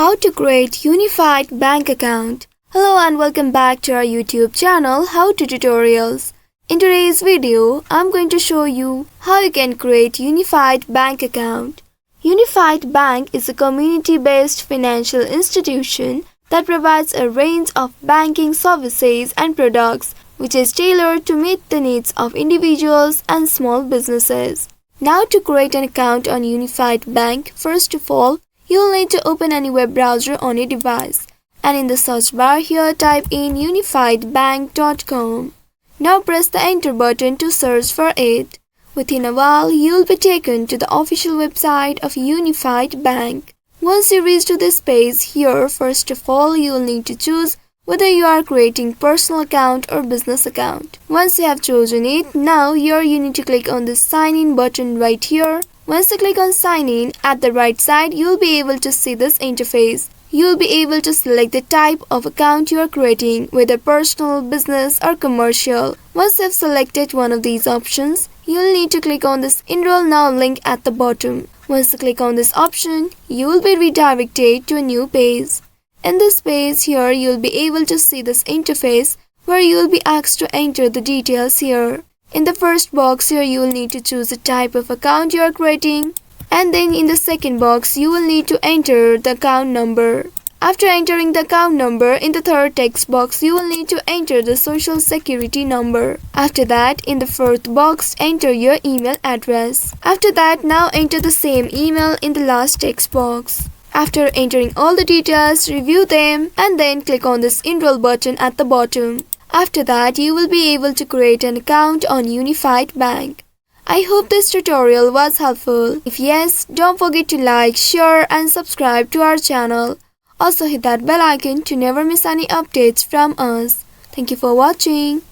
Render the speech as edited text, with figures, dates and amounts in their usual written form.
How to create unified bank account. Hello and welcome back to our YouTube channel How to Tutorials. In today's video, I'm going to show you how you can create unified bank account. Unified Bank is a community-based financial institution that provides a range of banking services and products which is tailored to meet the needs of individuals and small businesses. Now to create an account on Unified Bank, first of all, you'll need to open any web browser on your device, and in the search bar here type in unifiedbank.com. Now press the enter button to search for it. Within a while, you'll be taken to the official website of Unified Bank. Once you reach to this page here, first of all, you'll need to choose whether you are creating personal account or business account. Once you have chosen it, now here you need to click on the sign in button right here. Once you click on sign in, at the right side, you'll be able to see this interface. You'll be able to select the type of account you are creating, whether personal, business or commercial. Once you have selected one of these options, you'll need to click on this Enroll Now link at the bottom. Once you click on this option, you will be redirected to a new page. In this page here, you'll be able to see this interface where you'll be asked to enter the details here. In the first box here, you will need to choose the type of account you are creating, and then in the second box, you will need to enter the account number. After entering the account number, in the third text box, you will need to enter the social security number. After that, in the fourth box, enter your email address. After that, now enter the same email in the last text box. After entering all the details, review them and then click on this Enroll button at the bottom. After that, you will be able to create an account on Unified Bank. I hope this tutorial was helpful. If yes, don't forget to like, share and subscribe to our channel. Also hit that bell icon to never miss any updates from us. Thank you for watching.